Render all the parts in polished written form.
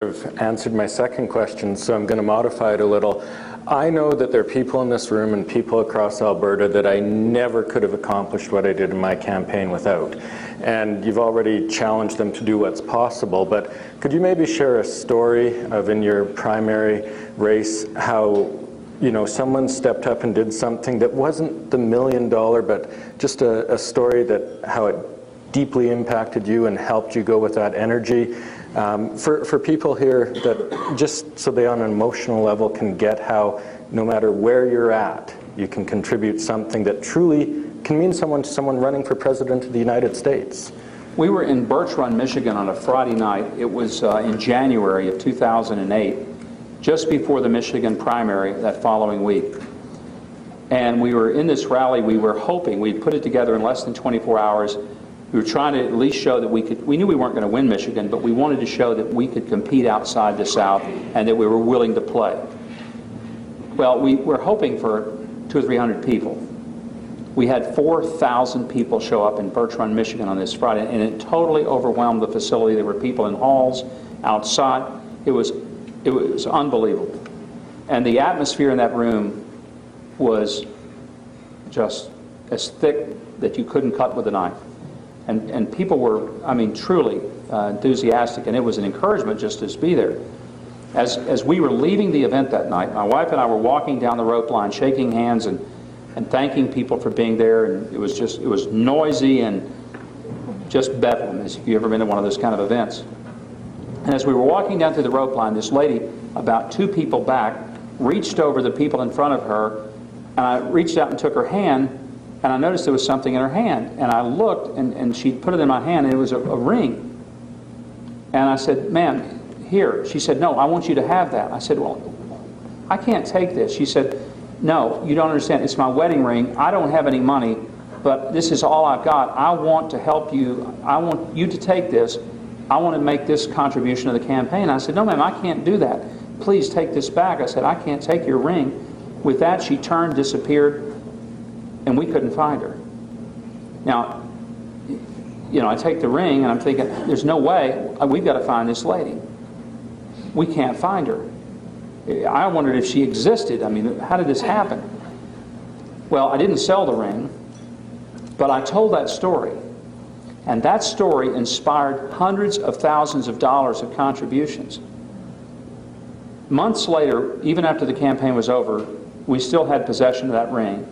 Have answered my second question, so I'm going to modify it a little. I know that there are people in this room and people across Alberta that I never could have accomplished what I did in my campaign without. And you've already challenged them to do what's possible, but could you maybe share a story of in your primary race how someone stepped up and did something that wasn't the $1 million, but just a story that how it deeply impacted you and helped you go with that energy? For people here that just so they on an emotional level can get how no matter where you're at, you can contribute something that truly can mean someone to someone running for President of the United States. We were in Birch Run, Michigan on a Friday night. It was in January of 2008, just before the Michigan primary that following week. And we were in this rally. We were hoping we'd put it together in less than 24 hours. We were trying to at least show that we knew we weren't going to win Michigan, but we wanted to show that we could compete outside the South and that we were willing to play. Well, we were hoping for 200 or 300 people. We had 4,000 people show up in Birch Run, Michigan on this Friday, and it totally overwhelmed the facility. There were people in halls, outside. It was unbelievable. And the atmosphere in that room was just as thick that you couldn't cut with a knife. And people were, truly enthusiastic, and it was an encouragement just to be there. As we were leaving the event that night, my wife and I were walking down the rope line, shaking hands and thanking people for being there, and it was noisy and just bedlam, as if you've ever been to one of those kind of events. And as we were walking down through the rope line, this lady, about 2 people back, reached over the people in front of her, and I reached out and took her hand, and I noticed there was something in her hand. And I looked, and she put it in my hand, and it was a ring. And I said, "Ma'am, here." She said, "No, I want you to have that." I said, "Well, I can't take this." She said, "No, you don't understand. It's my wedding ring. I don't have any money, but this is all I've got. I want to help you. I want you to take this. I want to make this contribution to the campaign." I said, "No, ma'am, I can't do that. Please take this back." I said, "I can't take your ring." With that, she turned, disappeared, and we couldn't find her. Now, I take the ring, and I'm thinking, there's no way, we've got to find this lady. We can't find her. I wondered if she existed. How did this happen? Well, I didn't sell the ring, but I told that story. And that story inspired hundreds of thousands of dollars of contributions. Months later, even after the campaign was over, we still had possession of that ring.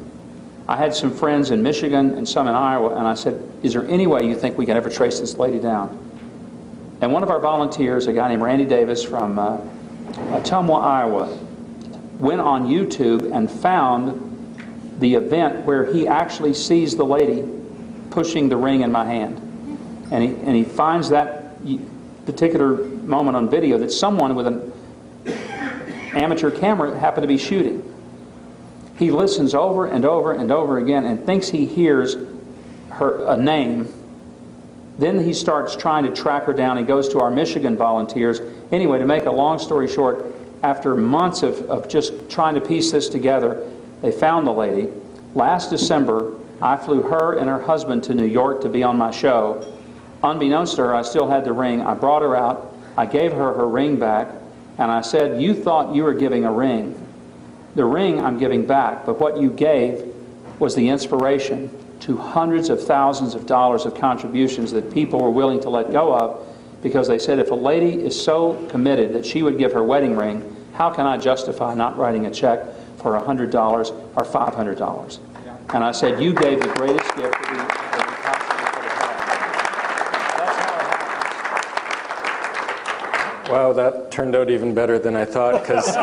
I had some friends in Michigan and some in Iowa, and I said, "Is there any way you think we can ever trace this lady down?" And one of our volunteers, a guy named Randy Davis from Ottumwa, Iowa, went on YouTube and found the event where he actually sees the lady pushing the ring in my hand. And he finds that particular moment on video that someone with an amateur camera happened to be shooting. He listens over and over and over again and thinks he hears a name. Then he starts trying to track her down. He goes to our Michigan volunteers. Anyway, to make a long story short, after months of just trying to piece this together, they found the lady. Last December, I flew her and her husband to New York to be on my show. Unbeknownst to her, I still had the ring. I brought her out. I gave her her ring back, and I said, "You thought you were giving a ring. The ring I'm giving back, but what you gave was the inspiration to hundreds of thousands of dollars of contributions that people were willing to let go of because they said, if a lady is so committed that she would give her wedding ring, how can I justify not writing a check for $100 or $500? And I said, you gave the greatest gift that we possibly could have. That's how it happens. Wow, that turned out even better than I thought, because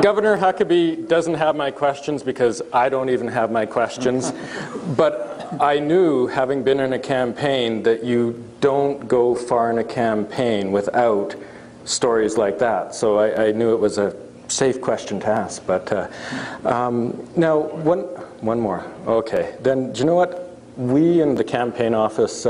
Governor Huckabee doesn't have my questions because I don't even have my questions. But I knew, having been in a campaign, that you don't go far in a campaign without stories like that. So I knew it was a safe question to ask. But now, one more. Okay. Then, do you know what? We in the campaign office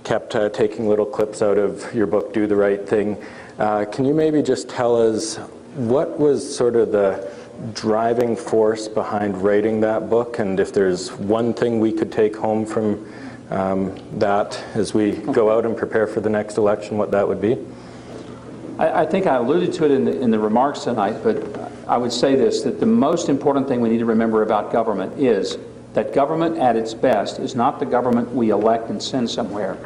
kept taking little clips out of your book, Do the Right Thing. Can you maybe just tell us what was sort of the driving force behind writing that book, and if there's one thing we could take home from that as we go out and prepare for the next election, what that would be? I think I alluded to it in the remarks tonight, but I would say this, that the most important thing we need to remember about government is that government at its best is not the government we elect and send somewhere.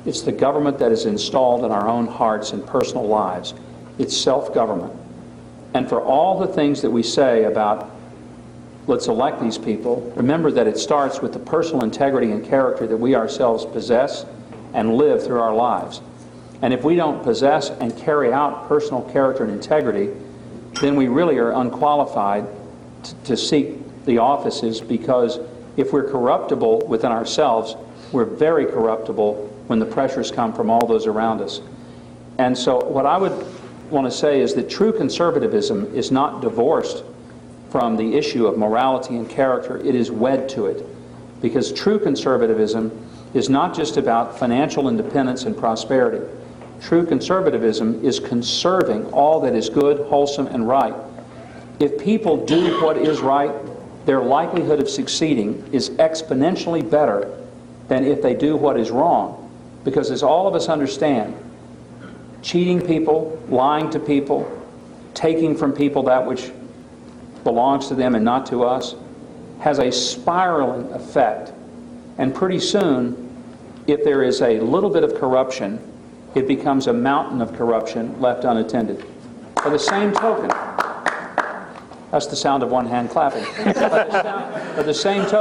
It's the government that is installed in our own hearts and personal lives. It's self-government. And for all the things that we say about let's elect these people, remember that it starts with the personal integrity and character that we ourselves possess and live through our lives. And if we don't possess and carry out personal character and integrity, then we really are unqualified to seek the offices, because if we're corruptible within ourselves, we're very corruptible when the pressures come from all those around us. And so what I would want to say is that true conservatism is not divorced from the issue of morality and character. It is wed to it, because true conservatism is not just about financial independence and prosperity. True conservatism is conserving all that is good, wholesome, and right. If people do what is right, their likelihood of succeeding is exponentially better than if they do what is wrong. Because as all of us understand, cheating people, lying to people, taking from people that which belongs to them and not to us, has a spiraling effect. And pretty soon, if there is a little bit of corruption, it becomes a mountain of corruption left unattended. By the same token, that's the sound of one hand clapping. By the same token,